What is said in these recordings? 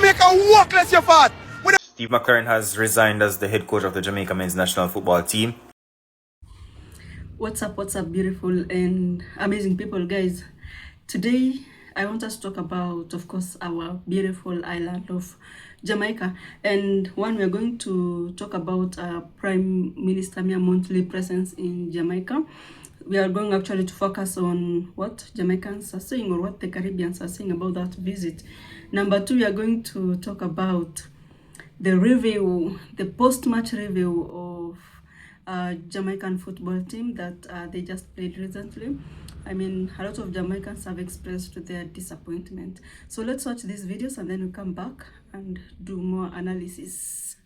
Jamaica workless your fat. Steve McClaren has resigned as the head coach of the Jamaica men's national football team. What's up, beautiful and amazing people, guys. Today I want us to talk about, of course, our beautiful island of Jamaica. And one, we're going to talk about Prime Minister Mia Mottley presence in Jamaica. We are going actually to focus on what Jamaicans are saying or what the Caribbeans are saying about that visit. Number two, we are going to talk about the review, the post-match review of Jamaican football team that they just played recently. I mean, a lot of Jamaicans have expressed their disappointment. So let's watch these videos and then we come back and do more analysis.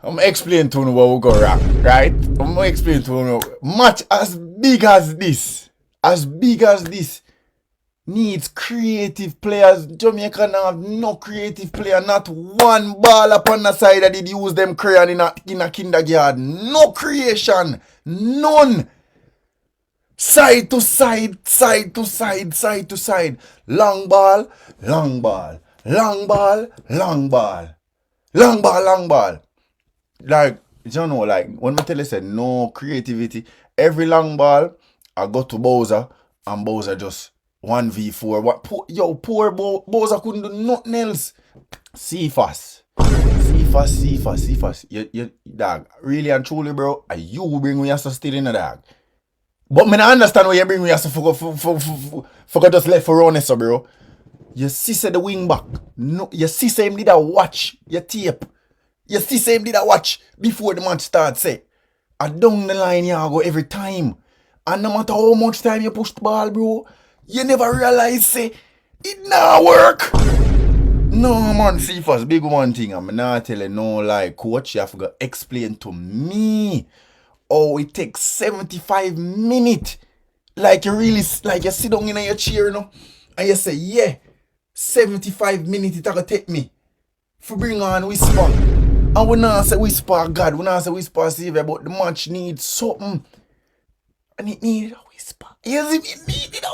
I'm gonna explain to you what we go wrong, right? I'm gonna explain to you match as big as this, needs creative players. Jamaica now have no creative player, not one ball upon the side that did use them crayon in a kindergarten. No creation, none. Side to side. Long ball. Like, you know, like, when I tell you, say, no creativity, every long ball, I go to Bowser, and Bowser just 1v4. Poor Bowser couldn't do nothing else. Cephas. You, dog, really and truly, bro, you bring me as a still in a dog. But me not understand why you bring me as a for just left for honest, bro. You see, say the wing back. No, you see, say him did a watch your tape. You see, say him did a watch before the match starts. Say, I down the line you go every time. And no matter how much time you push the ball, bro, you never realize, say, it not work. No, man, see first, big one thing. I'm not telling no lie, coach. You have to explain to me. Oh, it takes 75 minutes. Like you really, like you sit down in your chair, you know, and you say, yeah, 75 minutes it gonna take me for bring on Whisper. And we not say Whisper God, we not say Whisper Savior, but the match needs something. And it needed a Whisper. Yes, it needed a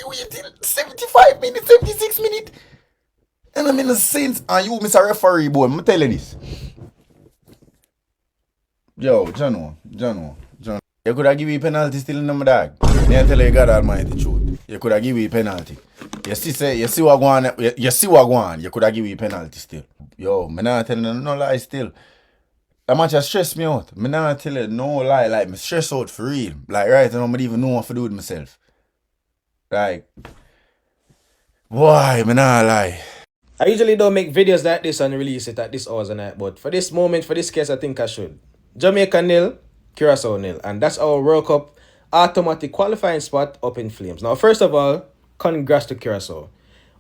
Whisper. 75 minutes, 76 minutes. And I'm in the sense, and you, Mr. Referee, boy, I'm telling you this. Yo, Jano. You could have given me penalty still in the dog. Me I tell you God Almighty truth. You could have given me penalty. You see what going on. You could have given me penalty still. Yo, me not telling you no lie still. That match has stressed me out. Me not tell you no lie. Like, me stress out for real. Like, right, I don't even know what to do with myself. Like, boy, me not lie. I usually don't make videos like this and release it at this hours and night, but for this moment, for this case, I think I should. Jamaica 0, Curaçao 0, and that's our World Cup automatic qualifying spot up in flames. Now, first of all, congrats to Curaçao.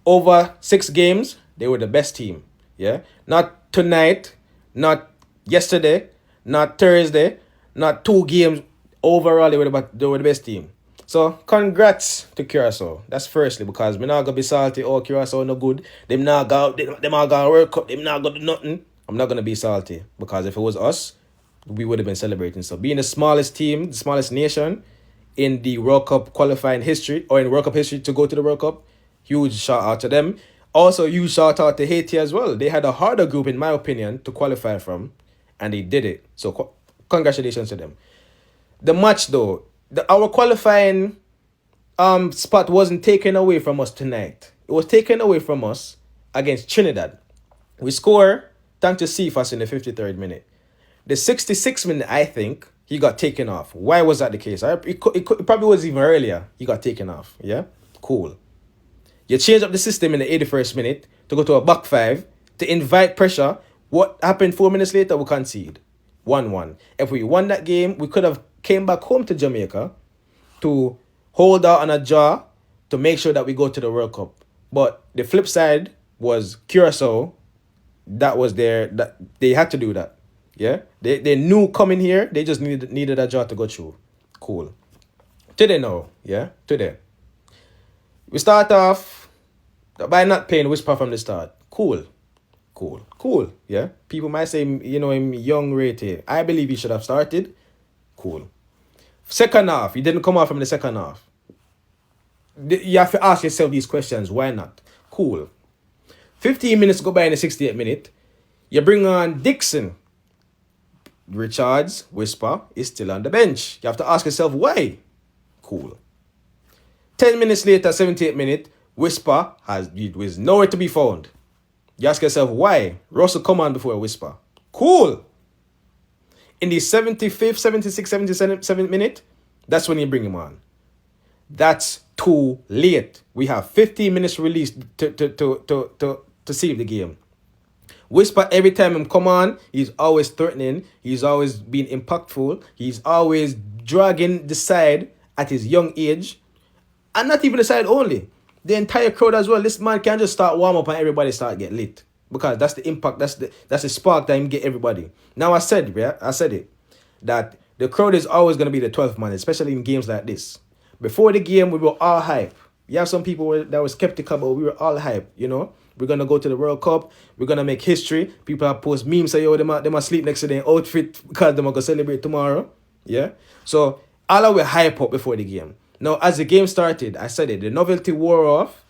Over 6 games, they were the best team. Yeah, not tonight, not yesterday, not Thursday, not 2 games. Overall, they were the best team. So, congrats to Curaçao. That's firstly, because we're not going to be salty. Oh, Curaçao no good. Them not going to World Cup. Them not going to do nothing. I'm not going to be salty, because if it was us, we would have been celebrating. So, being the smallest team, the smallest nation in the World Cup qualifying history, or in World Cup history to go to the World Cup, huge shout out to them. Also, huge shout out to Haiti as well. They had a harder group, in my opinion, to qualify from, and they did it. So, congratulations to them. The match, though, our qualifying spot wasn't taken away from us tonight. It was taken away from us against Trinidad. We score thanks to Cephas in the 53rd minute. The 66th minute, I think, he got taken off. Why was that the case? It probably was even earlier. He got taken off. Yeah? Cool. You change up the system in the 81st minute to go to a back 5 to invite pressure. What happened 4 minutes later? We concede. 1-1. If we won that game, we could have came back home to Jamaica to hold out on a jaw to make sure that we go to the World Cup. But the flip side was Curaçao. That was that they had to do that. Yeah, they knew coming here. They just needed a jaw to go through. Cool. Today now, yeah, today we start off by not playing Whisper from the start. Cool. Yeah, people might say, you know, him young rated. I believe he should have started. Cool. Second half, he didn't come out from the second half. You have to ask yourself these questions. Why not? Cool. 15 minutes go by in the 68th minute. You bring on Dixon. Richards, Whisper, is still on the bench. You have to ask yourself why. Cool. 10 minutes later, 78th minute, Whisper was nowhere to be found. You ask yourself why. Russell come on before Whisper. Cool. In the 75th, 76th, 77th minute, that's when you bring him on. That's too late. We have 15 minutes released to save the game. Whisper, every time him come on, he's always threatening. He's always being impactful. He's always dragging the side at his young age. And not even the side only. The entire crowd as well. This man can't just start warm up and everybody start get lit. Because that's the impact, that's the spark that him get everybody. Now I said it, that the crowd is always going to be the 12th man, especially in games like this. Before the game, we were all hype. You have some people that were skeptical, but we were all hype, you know. We're going to go to the World Cup. We're going to make history. People have post memes say, yo, they must sleep next to their outfit because they must go celebrate tomorrow. Yeah? So, all of we hype up before the game. Now, as the game started, I said it, the novelty wore off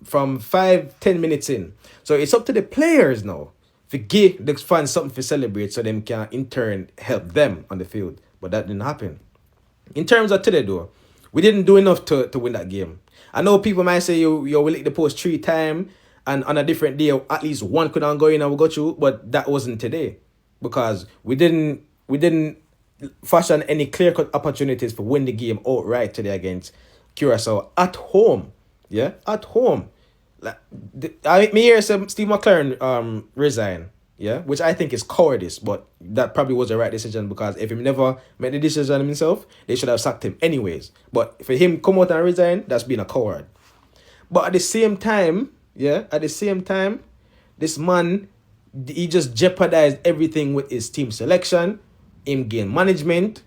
from 5-10 minutes in. So, it's up to the players now to give the fans something to celebrate so them can, in turn, help them on the field. But that didn't happen. In terms of today, though, we didn't do enough to win that game. I know people might say, yo, we lick the post 3 times. And on a different day, at least one could not go in and we got you, but that wasn't today. Because we didn't fashion any clear-cut opportunities for win the game outright today against Curaçao at home. Yeah, at home. Like, I hear some Steve McClaren resign, yeah, which I think is cowardice, but that probably was the right decision because if he never made the decision himself, they should have sacked him anyways. But for him come out and resign, that's being a coward. But at the same time, this man, he just jeopardized everything with his team selection, him game management,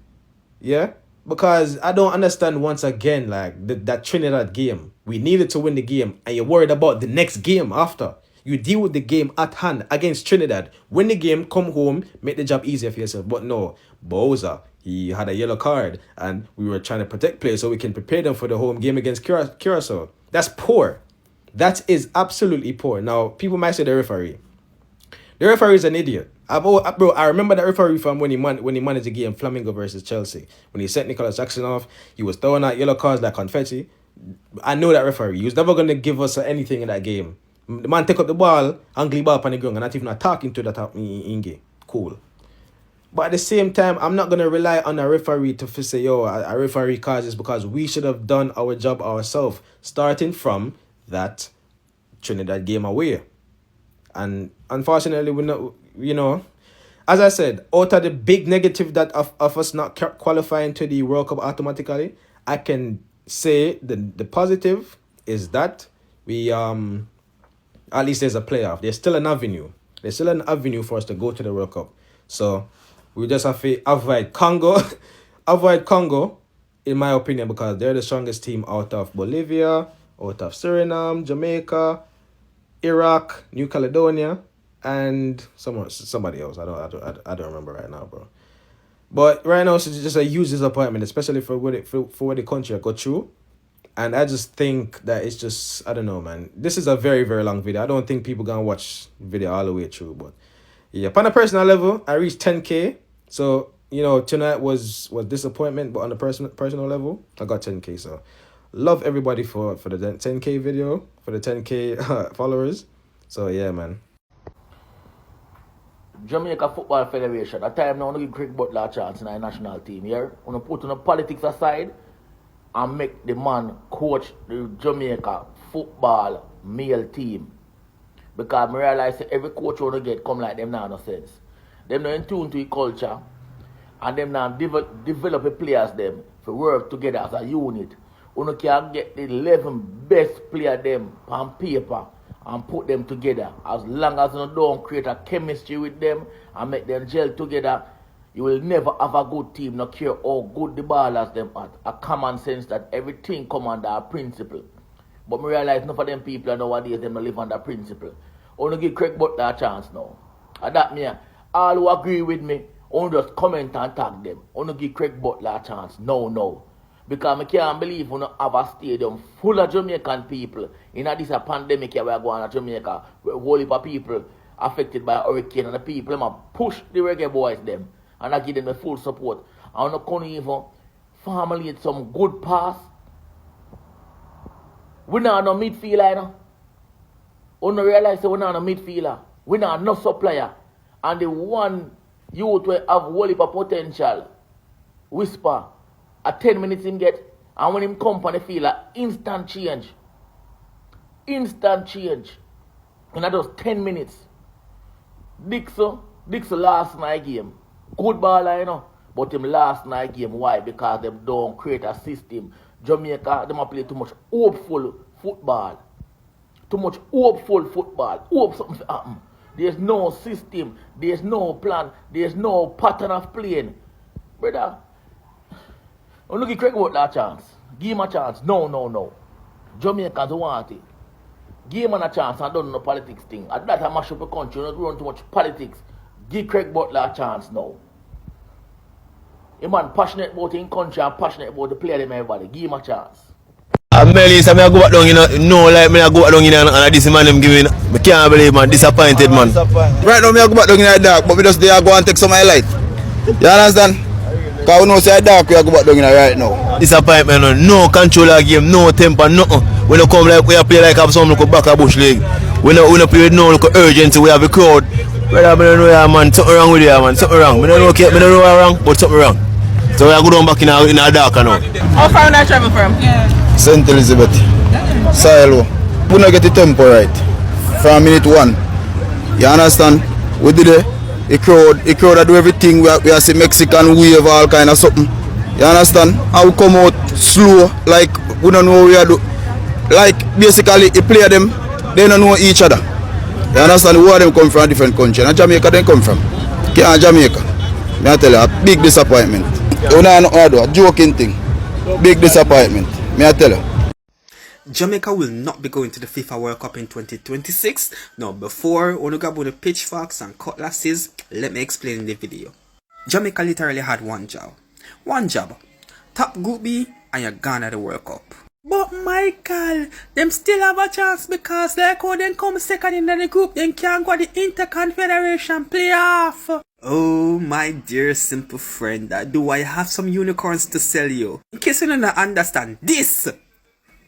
yeah? Because I don't understand once again, like, that Trinidad game. We needed to win the game, and you're worried about the next game after. You deal with the game at hand against Trinidad. Win the game, come home, make the job easier for yourself. But no, Bowser, he had a yellow card, and we were trying to protect players so we can prepare them for the home game against Curaçao. That's poor. That is absolutely poor. Now, people might say the referee. The referee is an idiot. I remember that referee from when he managed the game Flamingo versus Chelsea. When he sent Nicholas Jackson off, he was throwing out yellow cards like confetti. I know that referee. He was never going to give us anything in that game. The man take up the ball, angry ball on the ground, and not even talking to that Inge. Cool. But at the same time, I'm not going to rely on a referee to say, yo, a referee causes because we should have done our job ourselves, starting from that Trinidad game away. And unfortunately, we're not, you know, as I said, out of the big negative that of us not qualifying to the World Cup automatically, I can say the positive is that we at least there's a playoff. There's still an avenue. There's still an avenue for us to go to the World Cup. So we just have to avoid Congo. Avoid Congo, in my opinion, because they're the strongest team out of Bolivia, out of Suriname, Jamaica, Iraq, New Caledonia, and somebody else. I don't remember right now, bro. But right now, it's just a huge disappointment, especially for what the country got through. And I just think that it's just, I don't know, man. This is a very, very long video. I don't think people gonna watch the video all the way through. But yeah, on a personal level, I reached 10K. So, you know, tonight was disappointment, but on a personal level, I got 10K. So love everybody for the 10K video, for the 10K followers. So yeah, man. Jamaica Football Federation, at time now, I give Craig Butler a chance in our national team here. I want to put on the politics aside and make the man coach the Jamaica football male team. Because I realize that every coach want to get come like them now, no sense. Them not in tune to the culture and them now develop the players them to work together as a unit. You can get the 11 best players them on paper and put them together. As long as you don't create a chemistry with them and make them gel together, you will never have a good team, no care how good the ballers them at. A common sense that everything come under a principle. But I realize none of them people nowadays them don't live under principle. I want to give Craig Butler a chance now. And that means all who agree with me, I want to just comment and tag them. I want to give Craig Butler a chance. No. Because I can't believe we don't have a stadium full of Jamaican people. In this pandemic here we are going to Jamaica, where a whole heap of people affected by a hurricane, and the people them push the Reggae Boyz them and I give them the full support. And we can't even formulate some good pass. We not no midfielder, you know. We don't realize that we not no midfielder. We not no supplier. And the one youth will have a whole heap of potential. Whisper. At 10 minutes him get, and when him come on the field, instant change. Instant change. In just 10 minutes. Dixon last night game. Good baller, you know. But him last night game, why? Because they don't create a system. Jamaica, they play too much hopeful football. Too much hopeful football. Hope something happen. There's no system. There's no plan. There's no pattern of playing. Brother, I'm looking Craig about that chance. Give him a chance. No. Jamaicans want it. Give him a chance and don't know politics thing. At that time, mash up the country, not run too much politics. Give Craig Butler a chance now. A man passionate about his country and passionate about the player them everybody. Give him a chance. I'm Melly, so I go back down, you know, no, like me I go back down, you know, and this man them giving, I can't believe, man, disappointed, man. Right now, I go back down in the dark, but we just there go and take some highlight. You understand? Because we know say dark, we go back down in right now. Disappointment, no control of game, no temper, nothing. We don't come like, we play like have some look back a bush league. We don't play with no look urgency, we have a crowd. Brother, I don't know, yeah, man, something wrong with you, man, something wrong. I don't know what's wrong, but something wrong. So we are going back in the dark now. How far are you travel from? St. Elizabeth, Silo. We don't get the tempo right from minute 1. You understand? We did it. A crowd that do everything. We are see Mexican wave, all kind of something. You understand? And we come out slow, like we don't know what we are doing. Like basically, a player them, they don't know each other. You understand? Who of them come from a different country. And Jamaica they come from. Jamaica. I tell you, a big disappointment. You know, a joking thing. Big disappointment. I tell you. Jamaica will not be going to the FIFA World Cup in 2026. Now, before we go about the pitchforks and cutlasses, let me explain in the video. Jamaica literally had one job. One job. Top Group B and you're gone at the World Cup. But Michael, them still have a chance because like how they come second in the group, they can't go the Interconfederation playoff. Oh my dear simple friend, do I have some unicorns to sell you? In case you don't understand, this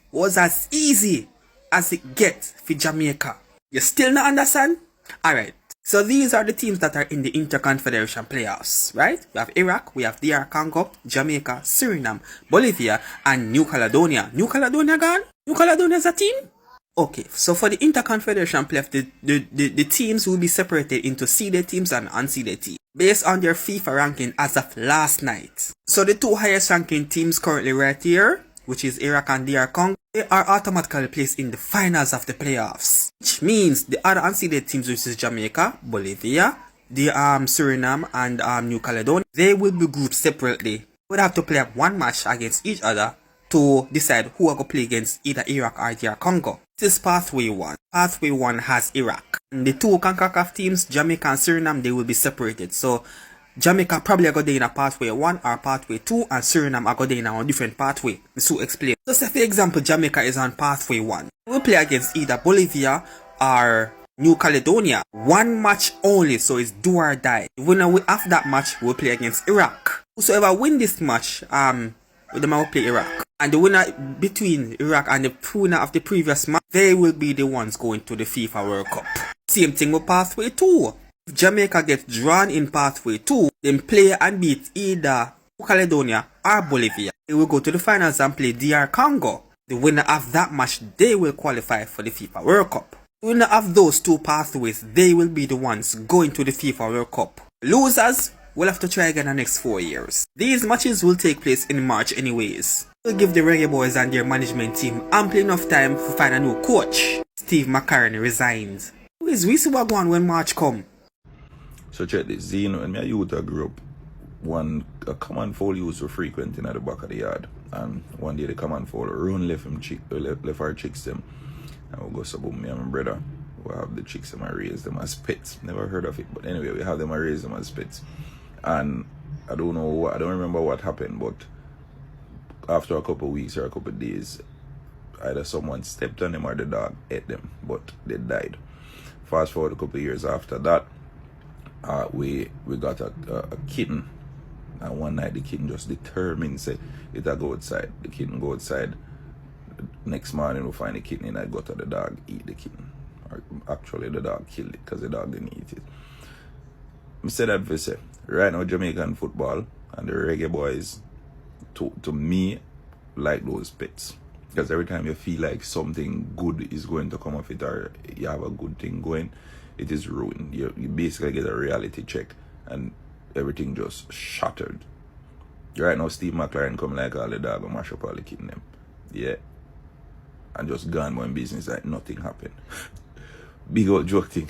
was as easy as it gets for Jamaica. You still not understand? Alright, so these are the teams that are in the Interconfederation playoffs, right? We have Iraq, we have DR Congo, Jamaica, Suriname, Bolivia, and New Caledonia. New Caledonia gone? New Caledonia is a team? Okay, so for the Interconfederation playoff, the teams will be separated into seeded teams and unseeded teams based on their FIFA ranking as of last night. So the two highest ranking teams currently right here, which is Iraq and DR Congo, they are automatically placed in the finals of the playoffs. Which means the other unseeded teams, which is Jamaica, Bolivia, the Suriname, and New Caledonia, they will be grouped separately. We'll have to play one match against each other to decide who are going to play against either Iraq or DR Congo. This is Pathway 1. Pathway 1 has Iraq. And the two CONCACAF teams, Jamaica and Suriname, they will be separated. So Jamaica probably go there in a Pathway 1 or Pathway 2, and Suriname are go there in a different pathway. So explain. So say for example, Jamaica is on Pathway 1. We'll play against either Bolivia or New Caledonia. One match only, so it's do or die. The winner after that match will play against Iraq. Whosoever win this match, them will play Iraq. And the winner between Iraq and the winner of the previous match, they will be the ones going to the FIFA World Cup. Same thing with Pathway 2. If Jamaica gets drawn in Pathway 2, then play and beat either New Caledonia or Bolivia. They will go to the finals and play DR Congo. The winner of that match, they will qualify for the FIFA World Cup. The winner of those two pathways, they will be the ones going to the FIFA World Cup. Losers will have to try again the next 4 years. These matches will take place in March anyways. We'll give the Reggae Boyz and their management team ample enough time to find a new coach. Steve McClaren resigned. We see what going on when March come. So check this, you know, when my youth grew up, a common foul used to frequent in at the back of the yard. And one day the common foul run left our chicks them. And we go so boom, me and my brother, we have the chicks and I raise them as pets. Never heard of it, but anyway, we have them and raise them as pets. And I don't remember what happened, but after a couple of weeks or a couple of days, either someone stepped on them or the dog ate them, but they died. Fast forward a couple of years after that, we got a kitten, and one night the kitten just determined say it'll go outside. The kitten go outside. Next morning we find the kitten and I got to the dog eat the kitten. Or actually the dog killed it because the dog didn't eat it. I said that for say, right now Jamaican football and the Reggae Boyz, to me, like those pets. Because every time you feel like something good is going to come of it or you have a good thing going, it is ruined. You basically get a reality check and everything just shattered. Right now Steve McClaren come like all the dog and mash up all the kitten them. Yeah. And just gone one business like nothing happened. Big old joke thing.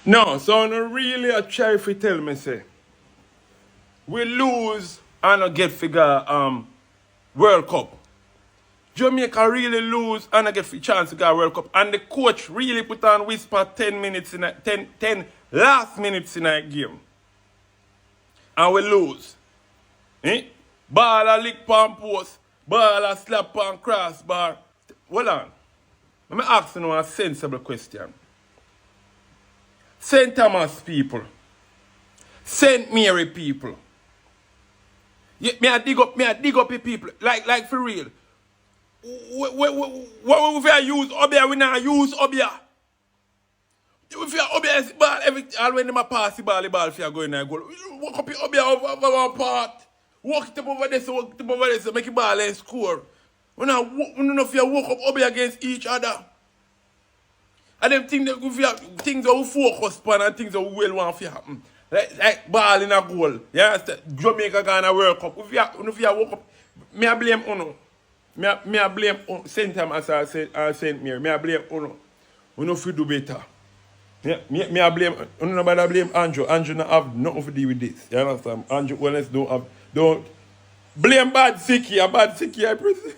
No, so no really a try if you tell me say we lose and I get figure World Cup. Jamaica really lose and I get a chance to get World Cup. And the coach really put on whisper 10 minutes in 10 last minutes in a game. And we lose. Ball a lick pan post, ball a slap on crossbar. Hold on. Let me ask you a sensible question. St. Thomas people, St. Mary people. Yeah, me a dig up the people. Like for real. What we use Obia, we not use Obia. If you Obia ball, all when them a pass the ball if you go in there goal. Walk up your Obia over one part. Walk it up over there, so make the ball and score. We don't know if you walk up Obia against each other. And them things that we focus on and things that we will want to happen. Like ball in a goal. You understand? Jamaica gonna World Cup. If you walk up, me I blame Uno. Me I blame St. Thomas or St. Mary. Me I blame Uno. Uno if you do better. Yeah, me I blame Uno. Nobody blame Andrew. Andrew not have nothing to do with this. You understand? Andrew Wellness don't blame bad sicky. A bad sicky I presume.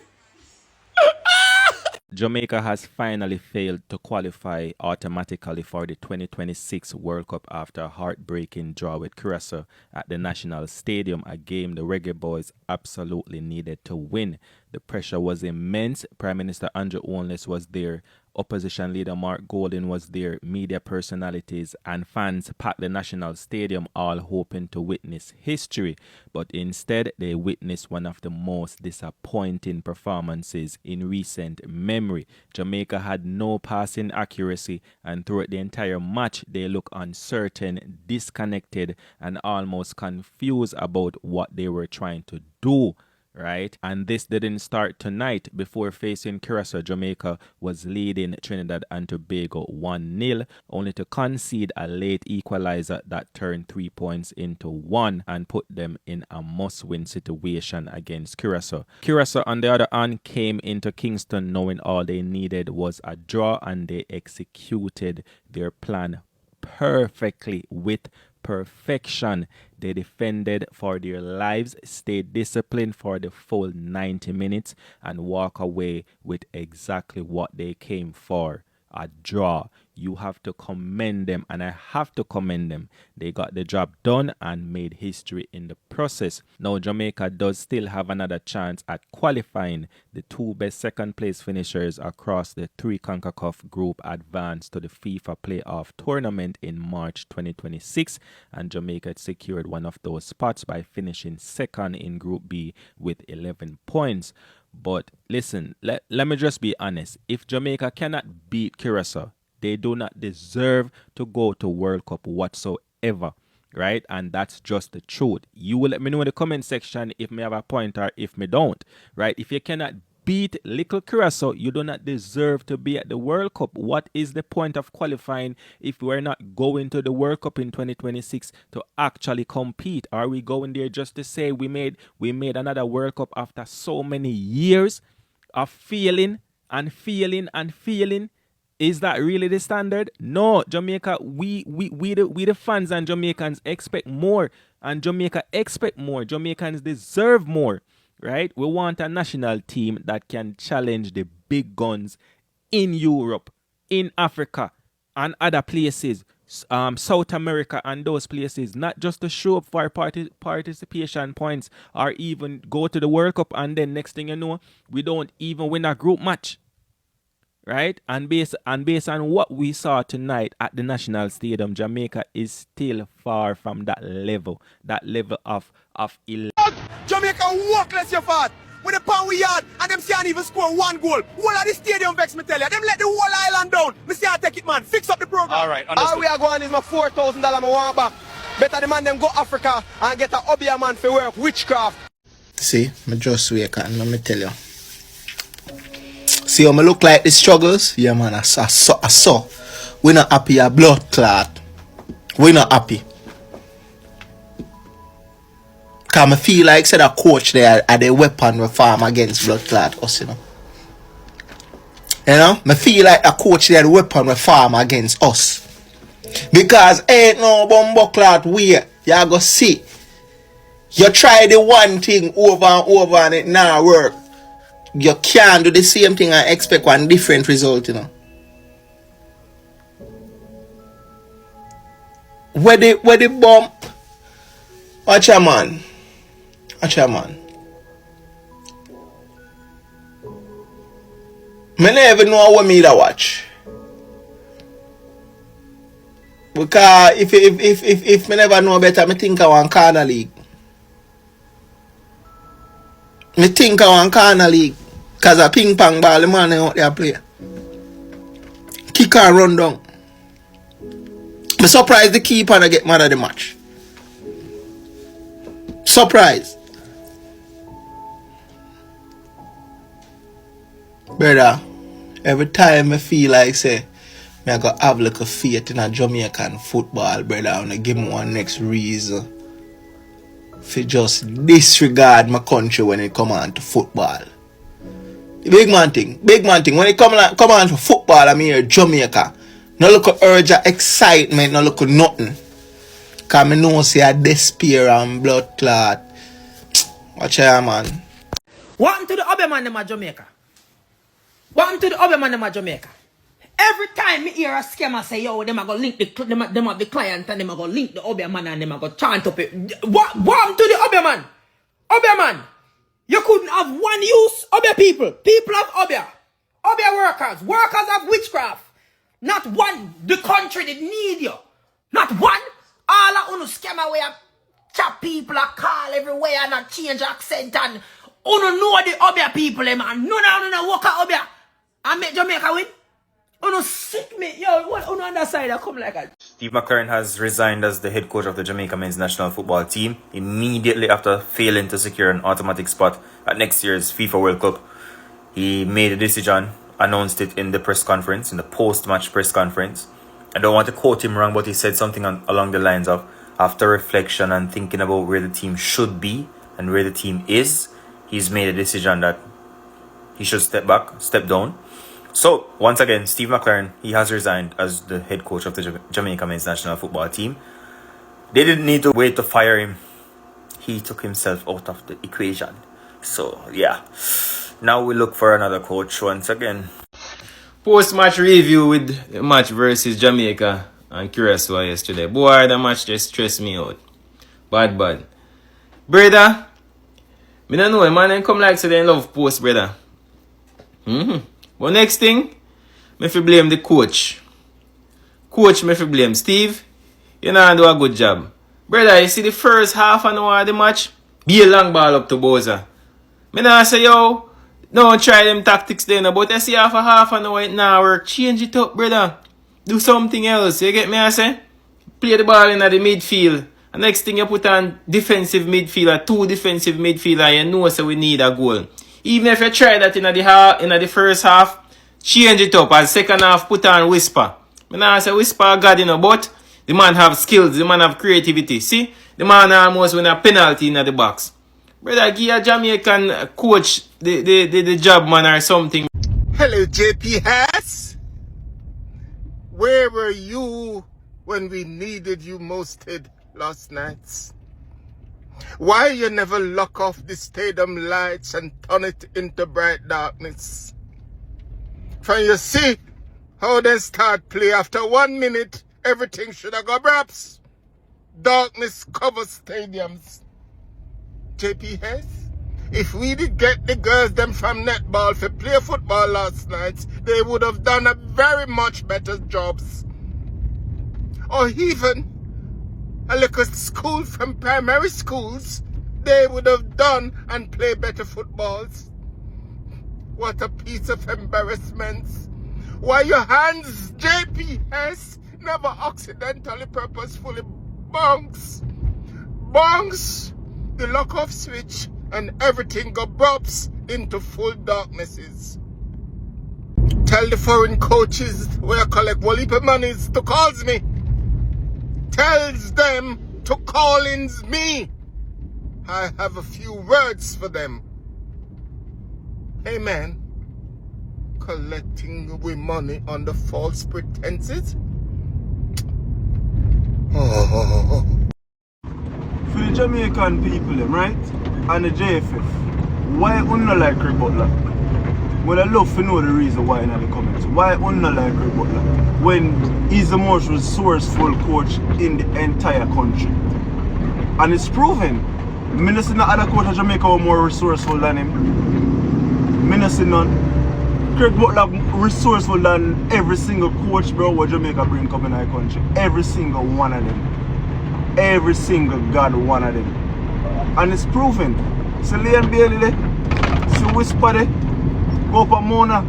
Jamaica has finally failed to qualify automatically for the 2026 World Cup after a heartbreaking draw with Curaçao at the National Stadium, a game the Reggae Boyz absolutely needed to win. The pressure was immense. Prime Minister Andrew Holness was there. Opposition leader Mark Golding was there. Media personalities and fans packed the National Stadium, all hoping to witness history. But instead, they witnessed one of the most disappointing performances in recent memory. Jamaica had no passing accuracy, and throughout the entire match, they looked uncertain, disconnected, and almost confused about what they were trying to do. Right? And this didn't start tonight. Before facing Curaçao, Jamaica was leading Trinidad and Tobago 1-0, only to concede a late equalizer that turned 3 points into 1 and put them in a must-win situation against Curaçao. Curaçao, on the other hand, came into Kingston knowing all they needed was a draw, and they executed their plan perfectly with perfection. They defended for their lives, stayed disciplined for the full 90 minutes, and walk away with exactly what they came for, a draw. You have to commend them, and I have to commend them. They got the job done and made history in the process. Now Jamaica does still have another chance at qualifying. The two best second place finishers across the three CONCACAF group advanced to the FIFA playoff tournament in March 2026, and Jamaica secured one of those spots by finishing second in Group B with 11 points. But listen, let me just be honest. If Jamaica cannot beat Curaçao, they do not deserve to go to World Cup whatsoever, right? And that's just the truth. You will let me know in the comment section if me have a point or if me don't, right? If you cannot beat little Curaçao, you do not deserve to be at the World Cup. What is the point of qualifying if we're not going to the World Cup in 2026 to actually compete? Are we going there just to say we made another World Cup after so many years of failing and failing and failing? Is that really the standard? No, Jamaica, we the fans and Jamaicans expect more, and Jamaica expect more. Jamaicans deserve more, right? We want a national team that can challenge the big guns in Europe, in Africa, and other places. South America and those places, not just to show up for participation points or even go to the World Cup, and then next thing you know, we don't even win a group match. Right? And based on what we saw tonight at the National Stadium, Jamaica is still far from that level of Jamaica workless your fat. With the pound we yard and them can't even score one goal. Whole of the stadium vex me tell you. Them let the whole island down. Me say I take it, man. Fix up the program. Alright, understood. All we are going is my $4,000 I want back. Better the man them go Africa and get a Obia man for work witchcraft. See, me just wake and let me tell you. See how me look like the struggles? Yeah, man, I saw. We not happy, a blood clot. We not happy. Cause I feel like said a coach there are the weapon we farm against blood clot us, you know. You know? I feel like a coach there the weapon we farm against us. Because ain't no bumbo clot way. You go see. You try the one thing over and over and it not work. You can't do the same thing and expect one different result, you know. Where the bump? Watch your man. Watch your man. Me never know what me to watch. Because if me never know better, me think I want corner league. Me think I want corner league. Cause a ping pong ball, the man out there play. Kick and run down. Me surprised the keeper to get mad at the match. Surprise. Brother, every time I feel like say me I got have like a faith in a Jamaican football, brother, and I give me one next reason for just disregard my country when it come on to football. The big man thing. When it come on to football, I'm here Jamaica. No look at urge of excitement, no look at nothing. Cause me know say a despair and blood clot. Watch out, man. What to the other man in Jamaica? What to the other man in Jamaica? Every time me hear a scammer say, yo, them are gonna link them have the client and them are gonna link the other man and them are gonna chant up it. What to the other man? Other man. You couldn't have one use Obia people. People of Obia. Obia workers. Workers of witchcraft. Not one. The country did need you. Not one. All of unu scammer where chap people are call everywhere and not change accent and unu know the Obia people, man. No work at Obia. And make Jamaica win. Unu sick me. Yo, what unu on that side I come like that. Steve McClaren has resigned as the head coach of the Jamaica men's national football team immediately after failing to secure an automatic spot at next year's FIFA World Cup. He made a decision, announced it in the press conference, in the post-match press conference. I don't want to quote him wrong, but he said something along the lines of, after reflection and thinking about where the team should be and where the team is, he's made a decision that he should step down. So, once again, Steve McClaren, he has resigned as the head coach of the Jamaica men's national football team. They didn't need to wait to fire him. He took himself out of the equation. So, yeah. Now we look for another coach once again. Post-match review with the match versus Jamaica and Curaçao yesterday. Boy, the match just stressed me out. Bad. Brother, me don't know, man, they come like so they love post, brother. But next thing, me fi blame the coach. Coach, me fi blame Steve. You know, do a good job. Brother, you see the first half an hour of the match? Be a long ball up to Bowser. Me nah say, yo, don't try them tactics then, but I see half an hour it now work. Change it up, brother. Do something else. You get me, I say? Play the ball in the midfield. And next thing you put on defensive midfielder, 2 defensive midfielder, you know so we need a goal. Even if you try that in the first half, change it up. And second half, put on Whisper. I nah say Whisper God, you know, but the man have skills, the man have creativity. See? The man almost win a penalty in the box. Brother, give a Jamaican coach the job, man, or something. Hello, JP Hass. Where were you when we needed you mosted last night? Why you never lock off the stadium lights and turn it into bright darkness? For you see how they start play after 1 minute, everything should have got raps. Darkness covers stadiums. JPS, if we did get the girls them from netball for play football last night, they would have done a very much better jobs. Or even a little school from primary schools, they would have done and play better footballs. What a piece of embarrassment. Why your hands, JPS, never accidentally, purposefully bonks. Bonks the lock-off switch and everything go bops into full darknesses. Tell the foreign coaches where I collect one heap of monies to calls me. Tells them to call-ins me. I have a few words for them. Hey man, collecting we money under false pretenses? Oh. For the Jamaican people, them, right? And the JFF, why unna like Craig Butler? Well, I love to know the reason why in the comments. Why unna like Craig Butler? When he's the most resourceful coach in the entire country. And it's proven. I don't see no other coach in Jamaica who more resourceful than him. I don't see none. Craig Butler resourceful than every single coach, bro, what Jamaica bring come in our country. Every single one of them. Every single god one of them. And it's proven. So Leon Bailey there, see Whisper there, go up a Mona.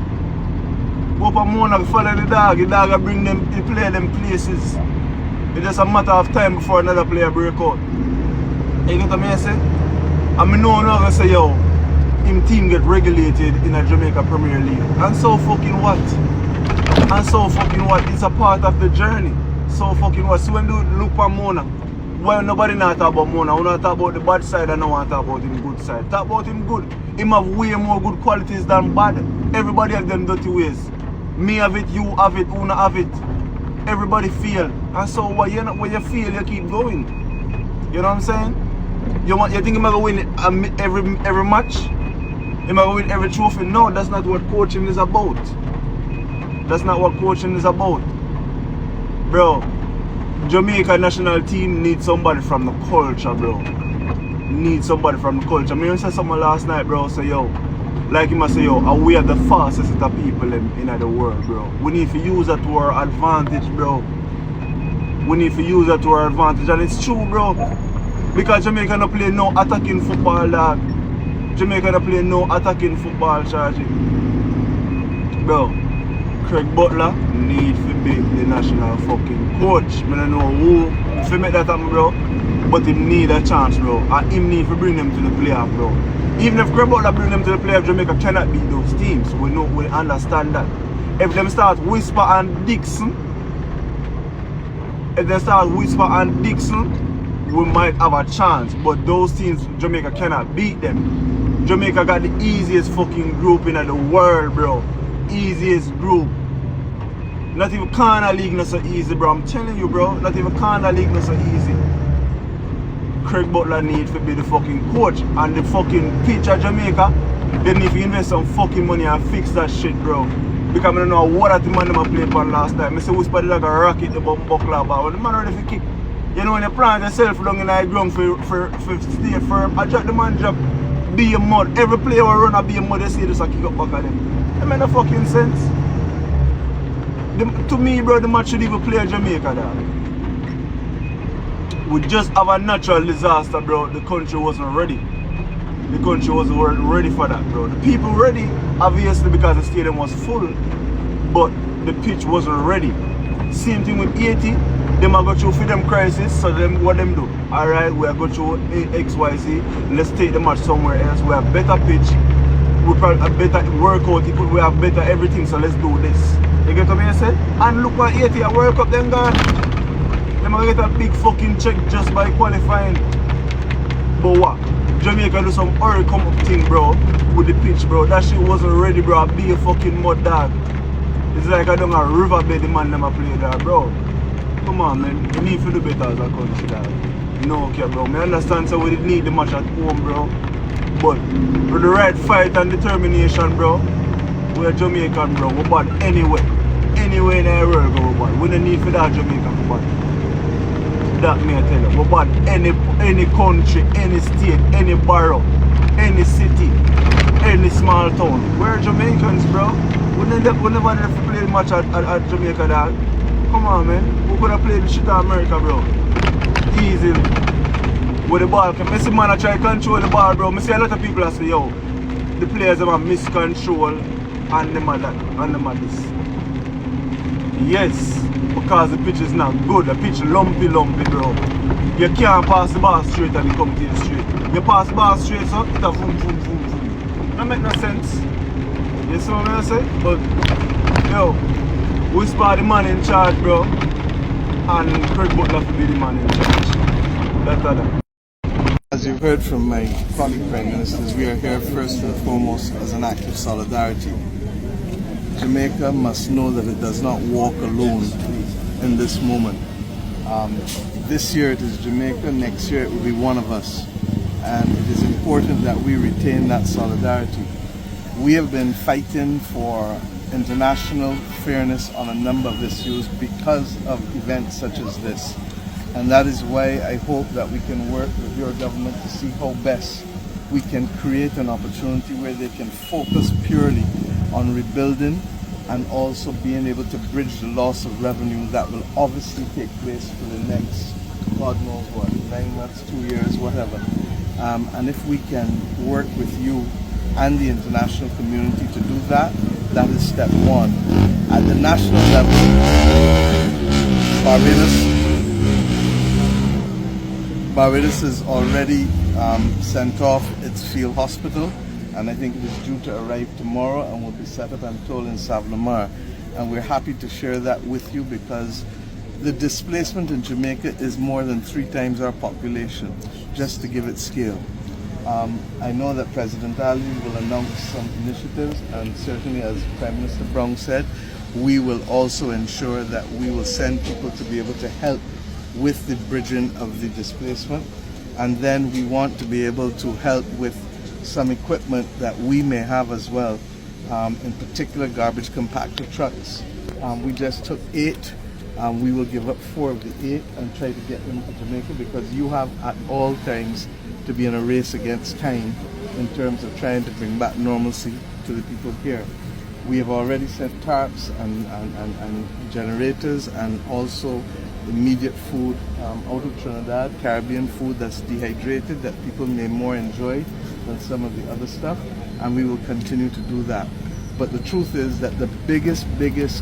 Go up a Mona, follow the dog will bring them, he play them places. It's just a matter of time before another player break out. You get what I say? And I know now I say, yo, him team get regulated in a Jamaica Premier League. And so fucking what? And so fucking what? It's a part of the journey. So fucking what? So when you look at Mona, why nobody not talk about Mona? We not talk about the bad side and no one talk about him good side. Talk about him good. Him have way more good qualities than bad. Everybody have them dirty ways. Me have it, you have it, Una have it. Everybody feel. And so when you feel, you keep going. You know what I'm saying? You think you're going to win every match? You're going to win every trophy? No, that's not what coaching is about. That's not what coaching is about. Bro, Jamaica national team needs somebody from the culture, bro. Need somebody from the culture. I said something last night, bro. Say, yo, like him, I say, yo, we are the fastest of people in the world, bro. We need to use that to our advantage, bro. We need to use that to our advantage. And it's true, bro. Because Jamaica don't play no attacking football, dog. Jamaica don't play no attacking football, charging. Bro, Craig Butler need to be the national fucking coach. I don't know who to make that happen, bro. But he need a chance, bro. And him need to bring them to the playoff, bro. Even if Craig Butler bring them to the playoff, Jamaica cannot beat those teams. We understand that. If them start Whisper and Dixon, we might have a chance, but those teams, Jamaica cannot beat them. Jamaica got the easiest fucking group in the world, bro. Easiest group. Not even Corner League not so easy, bro. I'm telling you, bro. Not even Corner League not so easy. Craig Butler needs to be the fucking coach. And the fucking pitch of Jamaica, they need to invest some fucking money and fix that shit, bro. Because I don't know what the man them played for last time. I say Whisper like a rocket about buckler, but when the man ready to kick. You know when you plant yourself down in the ground for stay firm, I drop the man drop be a mud. Every player will run a be a mud, they say just a kick up back at them. That make no fucking sense. To me, bro, the match should even play Jamaica, dog. We just have a natural disaster, bro. The country wasn't ready. The country wasn't ready for that, bro. The people ready, obviously, because the stadium was full, but the pitch wasn't ready. Same thing with 80. Them are go through for them crisis, so them what them do? Alright, we are going through XYZ. Let's take the match somewhere else. We have better pitch. We probably have better workout. We have better everything. So let's do this. You get what I say? And look what 80 a World Cup them gone. Them are get a big fucking check just by qualifying. But what? Jamaica do some hurry come up thing, bro, with the pitch, bro. That shit wasn't ready, bro. Be a fucking mud dog. It's like I don't have a riverbed the man them a play there, bro. Come on, man. We need to do better as a country, dog. No, okay, bro. I understand so we need the match at home, bro. But with the right fight and determination, bro, we're Jamaican, bro. We're bad anyway. anywhere in the world go bad. We don't need for that Jamaica to bad. That me I tell you. We bad any country, any state, any borough, any city, any small town. We're Jamaicans, bro. We never have to play the match at Jamaica, dog. Come on, man. We could have played the shit at America, bro. Easily. With the ball. I see man I try to control the ball, bro. I see a lot of people that say, yo, the players have miscontrol and them are that, and them are this. Yes, because the pitch is not good. The pitch lumpy, bro. You can't pass the ball straight and it comes to you straight. You pass the ball straight, so it a boom. That make no sense. You see what I'm saying? But, yo, we spot the man in charge, bro. And Craig Butler to be the man in charge. That's that. As you've heard from my colleague Prime Ministers, we are here first and foremost as an act of solidarity. Jamaica must know that it does not walk alone in this moment. This year it is Jamaica, next year it will be one of us. And it is important that we retain that solidarity. We have been fighting for international fairness on a number of issues because of events such as this. And that is why I hope that we can work with your government to see how best we can create an opportunity where they can focus purely on rebuilding and also being able to bridge the loss of revenue that will obviously take place for the next, God knows what, 9 months, 2 years, whatever. And if we can work with you and the international community to do that, that is step one. At the national level, Barbados has already sent off its field hospital, and I think it is due to arrive tomorrow and will be set up, I'm told, in Savlamar. And we're happy to share that with you because the displacement in Jamaica is more than 3 times our population, just to give it scale. I know that President Ali will announce some initiatives, and certainly, as Prime Minister Brown said, we will also ensure that we will send people to be able to help with the bridging of the displacement. And then we want to be able to help with some equipment that we may have as well, in particular garbage compactor trucks. We just took 8. We will give up 4 of the 8 and try to get them to Jamaica, because you have at all times to be in a race against time in terms of trying to bring back normalcy to the people here. We have already sent tarps and generators and also immediate food out of Trinidad, Caribbean food that's dehydrated that people may more enjoy than some of the other stuff, and we will continue to do that. But the truth is that the biggest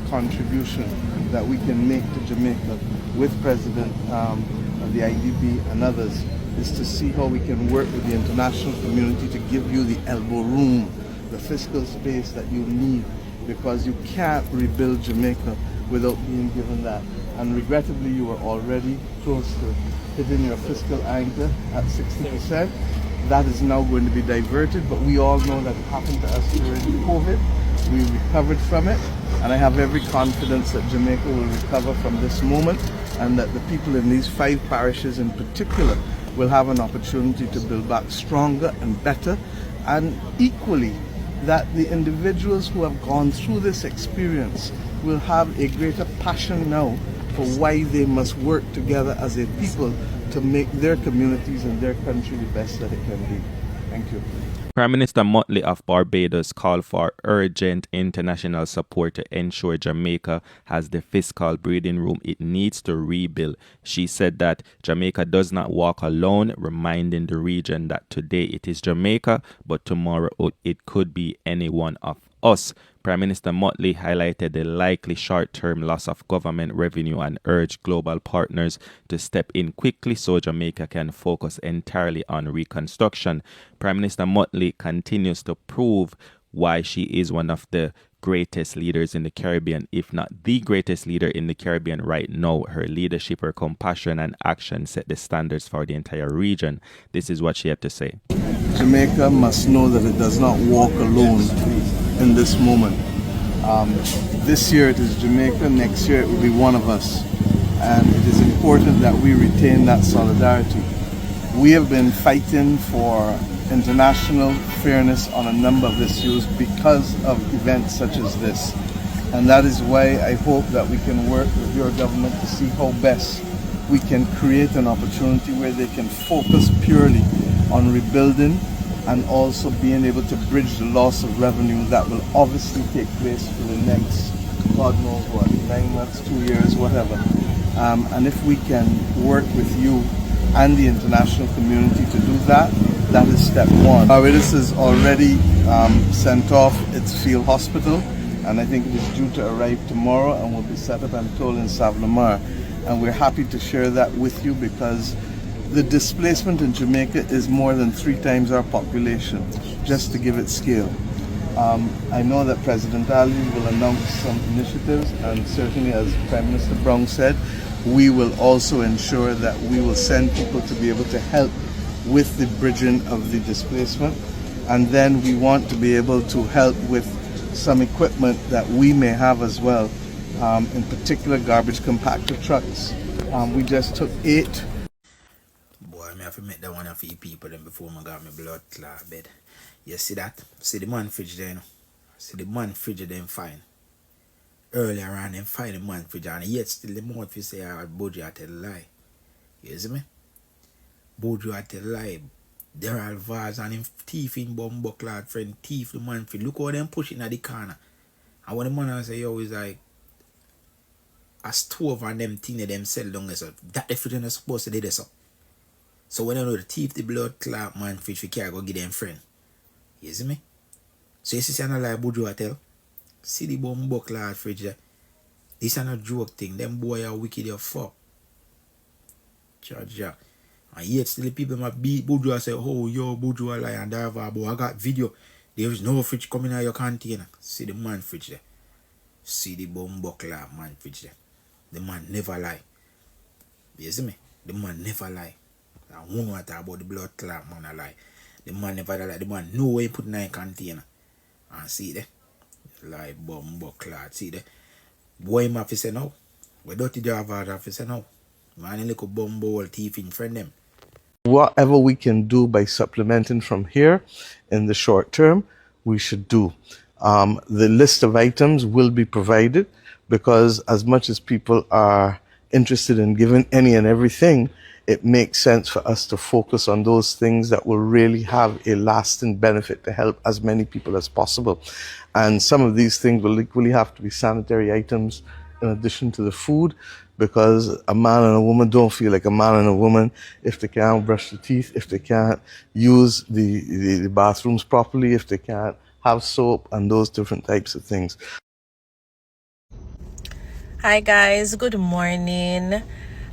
contribution that we can make to Jamaica with President of the IDB and others is to see how we can work with the international community to give you the elbow room, the fiscal space that you need, because you can't rebuild Jamaica without being given that. And regrettably, you were already close to hitting your fiscal anchor at 60%. That is now going to be diverted, but we all know that it happened to us during COVID. We recovered from it, and I have every confidence that Jamaica will recover from this moment, and that the people in these 5 parishes in particular will have an opportunity to build back stronger and better, and equally that the individuals who have gone through this experience will have a greater passion now for why they must work together as a people to make their communities and their country the best that it can be. Thank you. Prime Minister Mottley of Barbados called for urgent international support to ensure Jamaica has the fiscal breathing room it needs to rebuild. She said that Jamaica does not walk alone, reminding the region that today it is Jamaica, but tomorrow it could be any one of us. Prime Minister Mottley highlighted the likely short-term loss of government revenue and urged global partners to step in quickly so Jamaica can focus entirely on reconstruction. Prime Minister Mottley continues to prove why she is one of the greatest leaders in the Caribbean, if not the greatest leader in the Caribbean right now. Her leadership, her compassion and action set the standards for the entire region. This is what she had to say. Jamaica must know that it does not walk alone in this moment. This year it is Jamaica, next year it will be one of us. And it is important that we retain that solidarity. We have been fighting for international fairness on a number of issues because of events such as this. And that is why I hope that we can work with your government to see how best we can create an opportunity where they can focus purely on rebuilding and also being able to bridge the loss of revenue that will obviously take place for the next, God knows what, 9 months, 2 years, whatever. And if we can work with you and the international community to do that, that is step one. Our witness is already sent off its field hospital, and I think it is due to arrive tomorrow and will be set up, I'm told, in Savlamar. And we're happy to share that with you because the displacement in Jamaica is more than 3 times our population, just to give it scale. I know that President Ali will announce some initiatives, and certainly, as Prime Minister Brown said, we will also ensure that we will send people to be able to help with the bridging of the displacement. And then we want to be able to help with some equipment that we may have as well, in particular garbage compactor trucks. We just took 8. Boy, I have to make that one for you people then before I got my blood clot bed. You see that? See the man fridge there, you know? See the man fridge them fine. Earlier on, them find the man fridge, and yet still the mouth you say, Bojo, I tell a lie. You see me? Bojo, I tell a lie. There are vase and him teeth in bumbo clad friend, teeth the man fridge. Look how them push it in the corner. And when the man say, yo, is like a stove and them thing that them sell down there, so that the fridge is supposed to do this up. So when you know the teeth, the blood clot man fridge, we can't go give them friend. You see me? So you see, I don't like Bojo, I tell. See the bumbo clad fridge there. This is not a joke thing. Them boy are wicked as fuck. Charge. And yet still the people might beat Bojo and say, oh yo, Bojo a lie and that, but I got video. There is no fridge coming out of your container. See the man fridge there. See the bumbo clad man fridge there. The man never lie. You see me? The man never lie. I won't want to talk about the blood clot man a lie. The man never lie. The man know where he put in a container. And see there. Like bumbo clot. See there. Boy him have to say no. We dirty driver have to say no. Man look a bumbo teeth in front of them. Whatever we can do by supplementing from here in the short term, we should do. The list of items will be provided because as much as people are interested in giving any and everything, it makes sense for us to focus on those things that will really have a lasting benefit to help as many people as possible. And some of these things will equally have to be sanitary items in addition to the food, because a man and a woman don't feel like a man and a woman if they can't brush their teeth, if they can't use the bathrooms properly, if they can't have soap and those different types of things. Hi guys, good morning.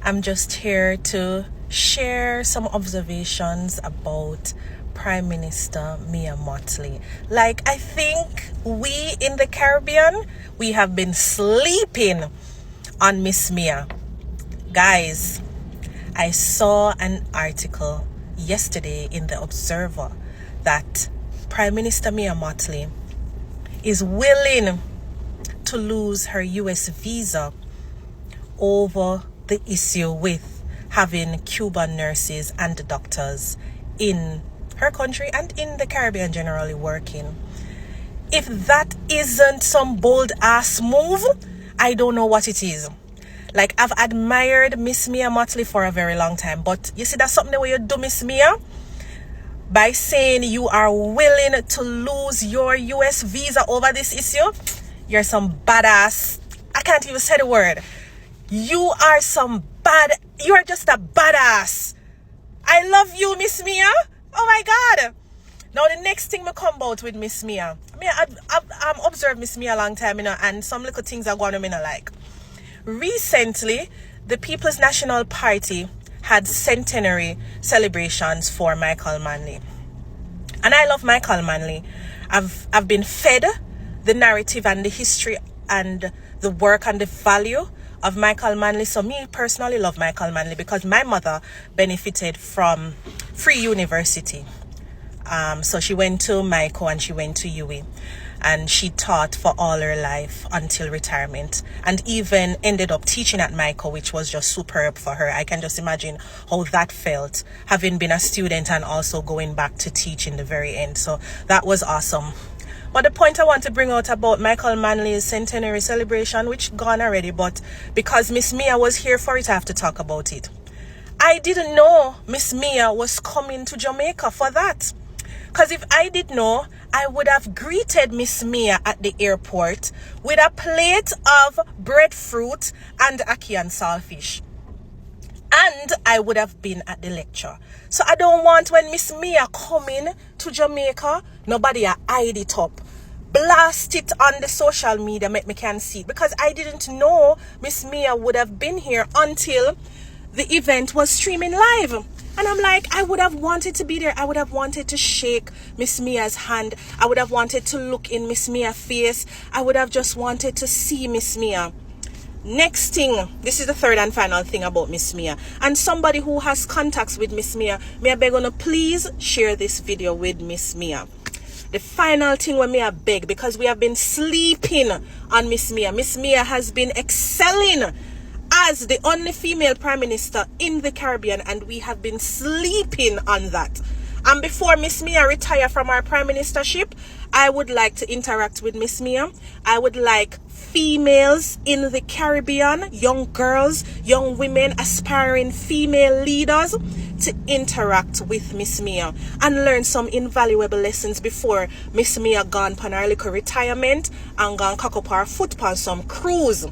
I'm just here to share some observations about Prime Minister Mia Mottley. Like, I think we in the Caribbean, we have been sleeping on Miss Mia. Guys, I saw an article yesterday in the Observer that Prime Minister Mia Mottley is willing to lose her US visa over the issue with having Cuban nurses and doctors in her country and in the Caribbean generally working. If that isn't some bold ass move, I don't know what it is. Like, I've admired Miss Mia Mottley for a very long time, but you see, that's something the way you do, Miss Mia, by saying you are willing to lose your US visa over this issue. You're some badass. I can't even say the word. You are you are just a badass. I love you, Miss Mia. Oh my God. Now the next thing me come about with Miss Mia. I mean, I've observed Miss Mia a long time, you know, and some little things are going on, you know, like. Recently, the People's National Party had centenary celebrations for Michael Manley. And I love Michael Manley. I've been fed the narrative and the history and the work and the value of Michael Manley. So me personally love Michael Manley because my mother benefited from free university. So she went to MICO and she went to UWI. And she taught for all her life until retirement, and even ended up teaching at MICO, which was just superb for her. I can just imagine how that felt, having been a student and also going back to teach in the very end. So that was awesome. But the point I want to bring out about Michael Manley's centenary celebration, which gone already, but because Miss Mia was here for it, I have to talk about it. I didn't know Miss Mia was coming to Jamaica for that. Because if I did know, I would have greeted Miss Mia at the airport with a plate of breadfruit and ackee and saltfish. And I would have been at the lecture. So I don't want when Miss Mia coming to Jamaica, nobody hide it up. Blast it on the social media, make me can see it. Because I didn't know Miss Mia would have been here until the event was streaming live. And I'm like, I would have wanted to be there. I would have wanted to shake Miss Mia's hand. I would have wanted to look in Miss Mia's face. I would have just wanted to see Miss Mia. Next thing, this is the third and final thing about Miss Mia. And somebody who has contacts with Miss Mia, may I beg on to please share this video with Miss Mia. The final thing when me I beg, because we have been sleeping on Miss Mia. Miss Mia has been excelling as the only female prime minister in the Caribbean, and we have been sleeping on that. And before Miss Mia retire from our prime ministership, I would like to interact with Miss Mia. I would like females in the Caribbean, young girls, young women, aspiring female leaders to interact with Miss Mia and learn some invaluable lessons before Miss Mia gone on her little retirement and gone cock up her foot on some cruise.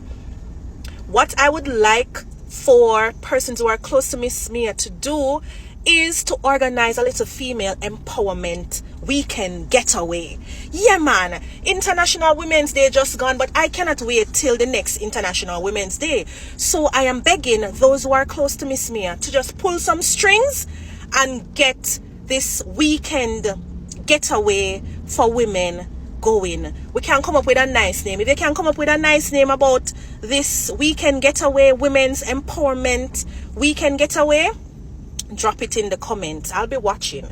What I would like for persons who are close to Miss Mia to do is to organize a little female empowerment weekend getaway. Yeah, man. International Women's Day just gone, but I cannot wait till the next International Women's Day. So I am begging those who are close to Miss Mia to just pull some strings and get this weekend getaway for women going. We can come up with a nice name. If they can come up with a nice name about this weekend getaway, women's empowerment weekend getaway, drop it in the comments. I'll be watching.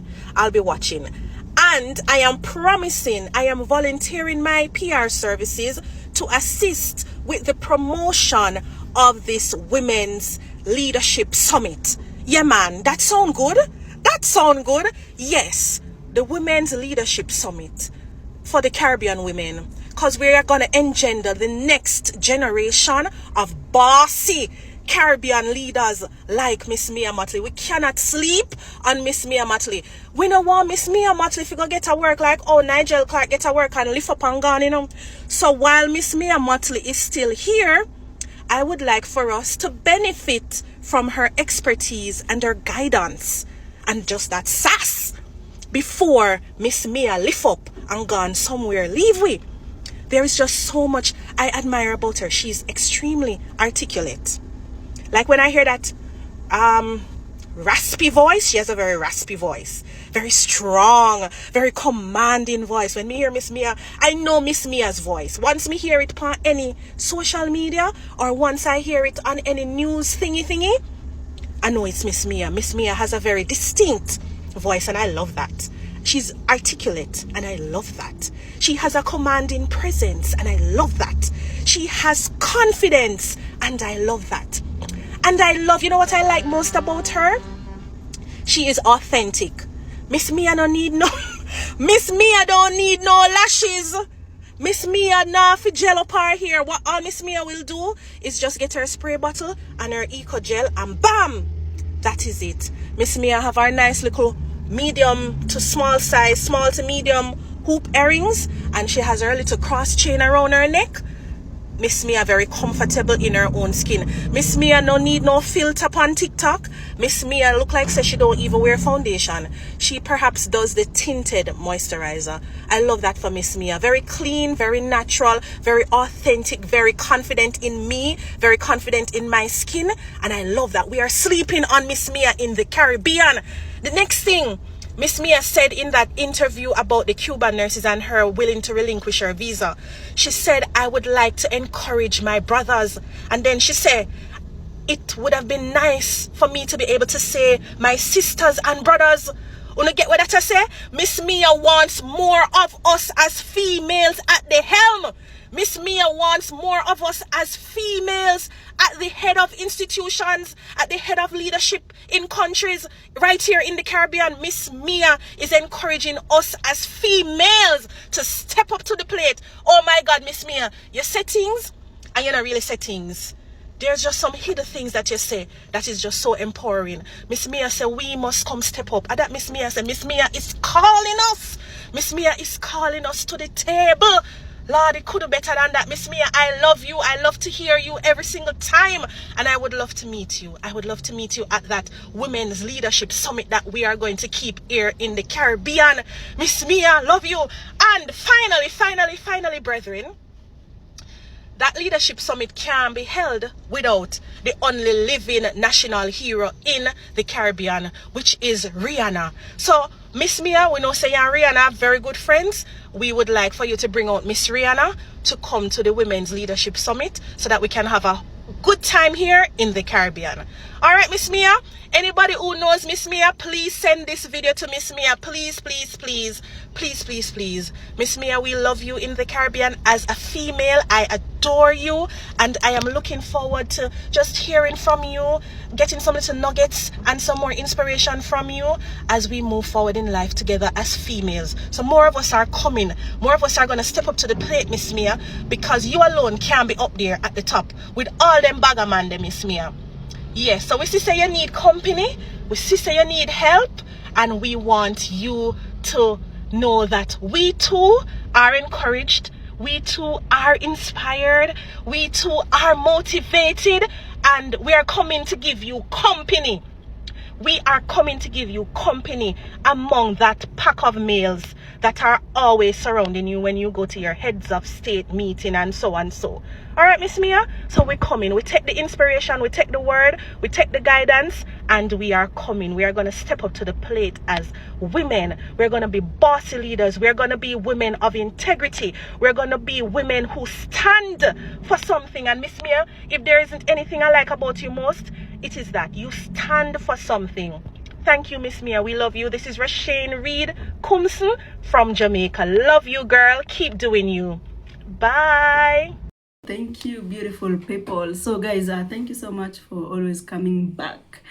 And I am promising, I am volunteering my PR services to assist with the promotion of this Women's Leadership Summit. Yeah, man, that sound good? Yes, the Women's Leadership Summit for the Caribbean women. Because we are going to engender the next generation of bossy Caribbean leaders like Miss Mia Mottley. We cannot sleep on Miss Mia Mottley. We don't want Miss Mia Mottley if you go get to work like, oh, Nigel Clark get to work and lift up and gone, you know. So while Miss Mia Mottley is still here, I would like for us to benefit from her expertise and her guidance and just that sass before Miss Mia lift up and gone somewhere. Leave we. There is just so much I admire about her. She's extremely articulate. Like when I hear that raspy voice, she has a very raspy voice. Very strong, very commanding voice. When me hear Miss Mia, I know Miss Mia's voice. Once me hear it on any social media or once I hear it on any news thingy, I know it's Miss Mia. Miss Mia has a very distinct voice and I love that. She's articulate and I love that. She has a commanding presence and I love that. She has confidence and I love that. And I love, you know what I like most about her? She is authentic. Miss Mia don't need no lashes. Miss Mia nah fi gel up her hair. What all Miss Mia will do is just get her spray bottle and her eco gel and bam! That is it. Miss Mia have her nice little medium to small size, small to medium hoop earrings, and she has her little cross chain around her neck. Miss Mia very comfortable in her own skin. Miss Mia no need no filter on TikTok. Miss Mia look like she don't even wear foundation. She perhaps does the tinted moisturizer. I love that for Miss Mia. Very clean, very natural, very authentic, very confident in me, very confident in my skin. And I love that. We are sleeping on Miss Mia in the Caribbean. The next thing Miss Mia said in that interview about the Cuban nurses and her willing to relinquish her visa, she said, I would like to encourage my brothers. And then she said, it would have been nice for me to be able to say, my sisters and brothers, Wanna get what that I say? Miss Mia wants more of us as females at the helm. Miss Mia wants more of us as females at the head of institutions, at the head of leadership in countries right here in the Caribbean. Miss Mia is encouraging us as females to step up to the plate. Oh my God, Miss Mia, you say things and you're not really say things. There's just some hidden things that you say that is just so empowering. Miss Mia said, we must come step up. And that Miss Mia said, Miss Mia is calling us. Miss Mia is calling us to the table. Lord, it could be better than that. Miss Mia, I love you. I love to hear you every single time. And I would love to meet you. I would love to meet you at that Women's Leadership Summit that we are going to keep here in the Caribbean. Miss Mia, love you. And finally, brethren, that leadership summit can't be held without the only living national hero in the Caribbean, which is Rihanna. So, Miss Mia, we know say you and Rihanna are very good friends. We would like for you to bring out Miss Rihanna to come to the Women's Leadership Summit so that we can have a good time here in the Caribbean. All right, Miss Mia, anybody who knows Miss Mia, please send this video to Miss Mia. Please. Miss Mia, we love you in the Caribbean as a female. I adore you, and I am looking forward to just hearing from you, getting some little nuggets and some more inspiration from you as we move forward in life together as females. So more of us are coming. More of us are going to step up to the plate, Miss Mia, because you alone can't be up there at the top with all them bagger man, Miss Mia. Yes, so we see say you need company, we see say you need help, and we want you to know that we too are encouraged, we too are inspired, we too are motivated, and we are coming to give you company. We are coming to give you company among that pack of males that are always surrounding you when you go to your heads of state meeting and so and so. All right, Miss Mia? So we're coming. We take the inspiration, we take the word, we take the guidance, and we are coming. We are going to step up to the plate as women. We're going to be bossy leaders. We're going to be women of integrity. We're going to be women who stand for something. And Miss Mia, if there isn't anything I like about you most, it is that you stand for something. Thank you, Miss Mia. We love you. This is Rashane Reed Kumson from Jamaica. Love you, girl. Keep doing you. Bye. Thank you, beautiful people. So guys, thank you so much for always coming back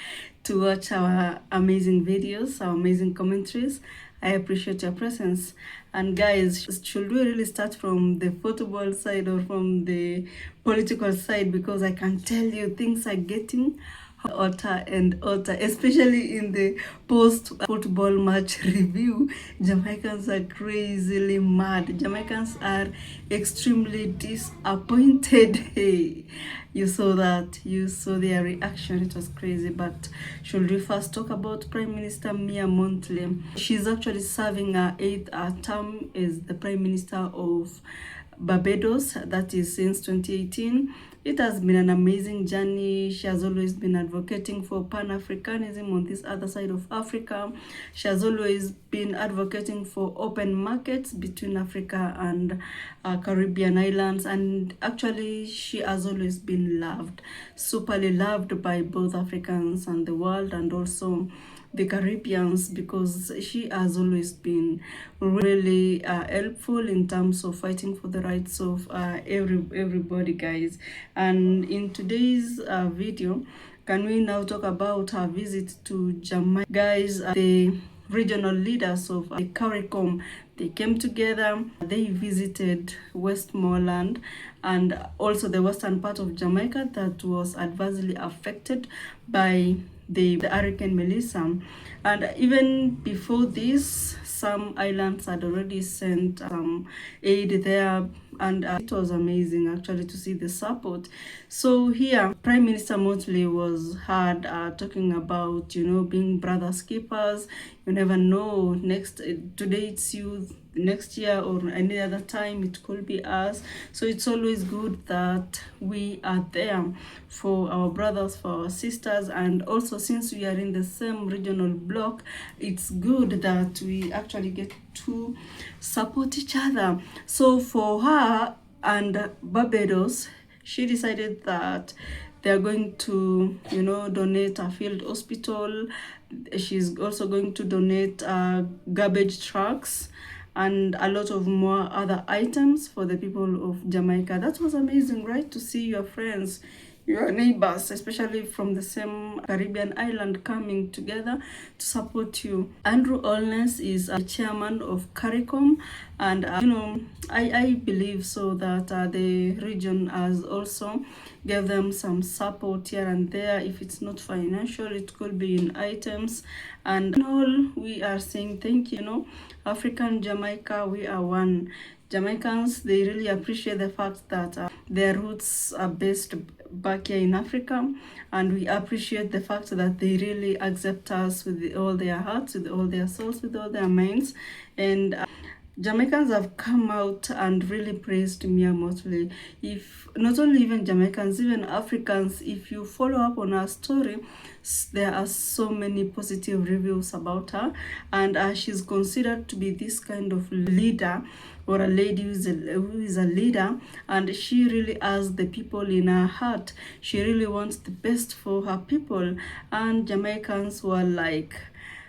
to watch our amazing videos, our amazing commentaries. I appreciate your presence. And guys, should we really start from the football side or from the political side? Because I can tell you things are getting hotter and hotter, especially in the post-football match review. Jamaicans are crazily mad. Jamaicans are extremely disappointed. Hey, you saw that. You saw their reaction. It was crazy. But should we first talk about Prime Minister Mia Mottley? She's actually serving her 8th term as the Prime Minister of Barbados, that is since 2018. It has been an amazing journey. She has always been advocating for Pan-Africanism on this other side of Africa. She has always been advocating for open markets between Africa and Caribbean islands. And actually, she has always been loved, superly loved by both Africans and the world, and also the Caribbeans, because she has always been really helpful in terms of fighting for the rights of everybody, guys. And in today's video, can we now talk about her visit to Jamaica? Guys, the regional leaders of the CARICOM, they came together, they visited Westmoreland and also the western part of Jamaica that was adversely affected by the Hurricane Melissa. And even before this, some islands had already sent aid there, and it was amazing actually to see the support. So here Prime Minister Mottley was heard talking about, you know, being brothers keepers. You never know, today it's you, next year or any other time it could be us. So it's always good that we are there for our brothers, for our sisters, and also since we are in the same regional block, it's good that we actually get to support each other. So for her and Barbados, she decided that they are going to, you know, donate a field hospital. She's also going to donate garbage trucks and a lot of more other items for the people of Jamaica. That was amazing, right? To see your friends, your neighbors, especially from the same Caribbean island, coming together to support you. Andrew Allness is a chairman of CARICOM, and you know, I believe so that the region has also gave them some support here and there. If it's not financial, it could be in items. And in all, we are saying thank you. You know, African Jamaica, we are one. Jamaicans, they really appreciate the fact that their roots are based back here in Africa, and we appreciate the fact that they really accept us with all their hearts, with all their souls, with all their minds. And Jamaicans have come out and really praised Mia Mottley. If not only even Jamaicans, even Africans, if you follow up on her story, there are so many positive reviews about her, and she's considered to be this kind of leader, or a lady who is a leader, and she really has the people in her heart. She really wants the best for her people, and Jamaicans were like,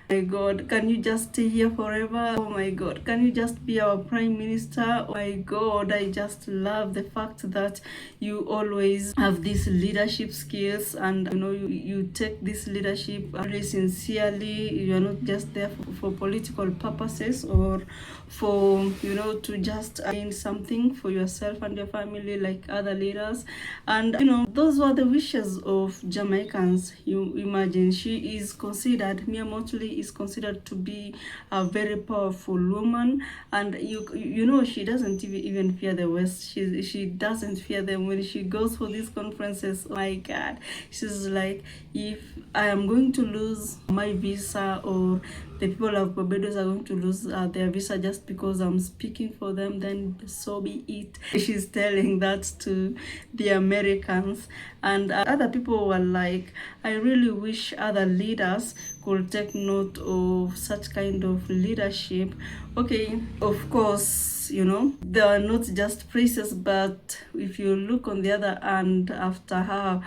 oh my God, can you just stay here forever? Oh my God, can you just be our prime minister? Oh my God, I just love the fact that you always have these leadership skills, and you know, you take this leadership really sincerely. You're not just there for political purposes, or for, you know, to just gain something for yourself and your family like other leaders. And you know, those were the wishes of Jamaicans. You imagine, she is considered, Mia Mottley is considered to be a very powerful woman, and you know, she doesn't even fear the West. She doesn't fear them. When she goes for these conferences, oh my God, she's like, if I am going to lose my visa, or the people of Barbados are going to lose their visa just because I'm speaking for them, then so be it. She's telling that to the Americans. And other people were like, I really wish other leaders could take note of such kind of leadership. Okay, of course, you know, they are not just praises, but if you look on the other hand, after her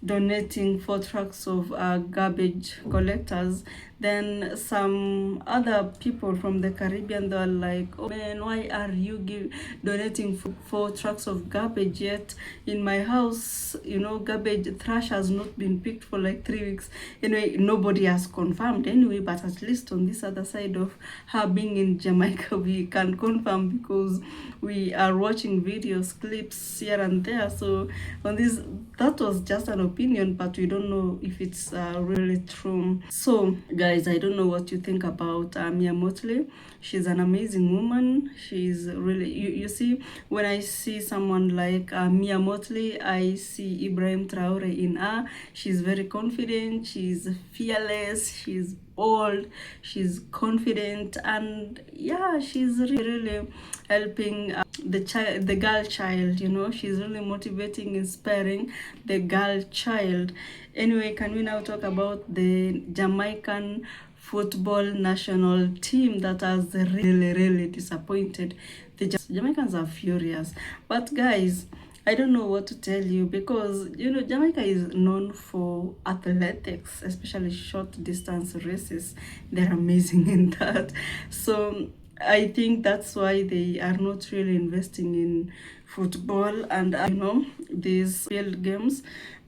donating 4 trucks of garbage collectors, then some other people from the Caribbean, they are like, oh man, why are you donating 4 trucks of garbage, yet in my house, you know, garbage trash has not been picked for like 3 weeks. Anyway, nobody has confirmed anyway, but at least on this other side of her being in Jamaica, we can confirm, because we are watching videos, clips here and there. So on this, that was just an opinion, but we don't know if it's really true. So guys, I don't know what you think about Mia Mottley. She's an amazing woman. She's really, you see, when I see someone like Mia Mottley, I see Ibrahim Traore in her. She's very confident, she's fearless, she's bold, she's confident, and yeah, she's really helping the girl child, you know. She's really motivating, inspiring the girl child. Anyway, can we now talk about the Jamaican football national team that has really disappointed? The Jamaicans are furious. But guys, I don't know what to tell you, because you know, Jamaica is known for athletics, especially short distance races. They're amazing in that. So I think that's why they are not really investing in football and you know, these field games.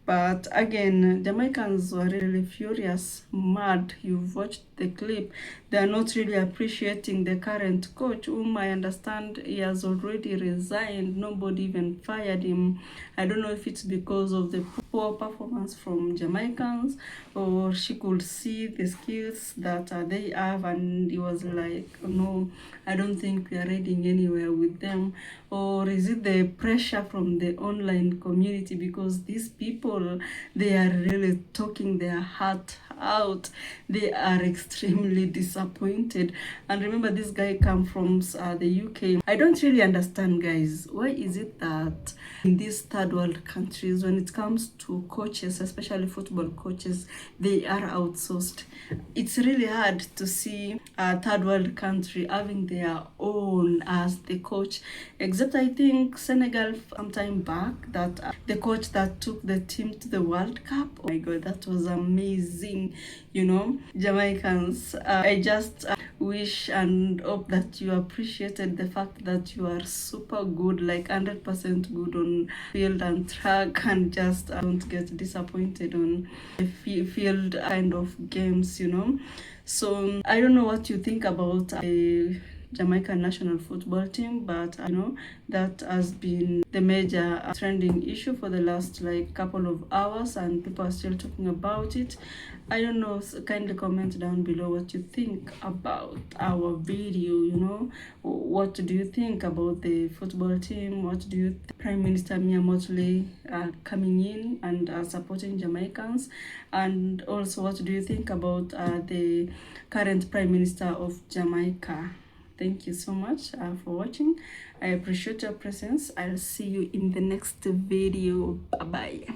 But again, Jamaicans were really furious, mad. You've watched the clip. They are not really appreciating the current coach, whom I understand he has already resigned. Nobody even fired him. I don't know if it's because of the poor performance from Jamaicans, or she could see the skills that they have, and he was like, no, I don't think we are heading anywhere with them. Or is it the pressure from the online community, because these people, they are really talking their heart out. They are extremely disappointed. And remember, this guy come from the UK. I don't really understand, guys. Why is it that in these third world countries, when it comes to coaches, especially football coaches, they are outsourced? It's really hard to see a third world country having their own as the coach, except I think Senegal some time back, that the coach that took the team to the World Cup. Oh my god, that was amazing. You know, Jamaicans, I just wish and hope that you appreciated the fact that you are super good, like 100% good on field and track, and just don't get disappointed on the field kind of games, you know. So I don't know what you think about the Jamaican national football team, but you know, that has been the major trending issue for the last like couple of hours, and people are still talking about it. I don't know, so kindly comment down below what you think about our video. You know, what do you think about the football team? What do you Prime Minister Mia Mottley coming in and supporting Jamaicans? And also, what do you think about the current Prime Minister of Jamaica? Thank you so much for watching. I appreciate your presence. I'll see you in the next video. Bye bye.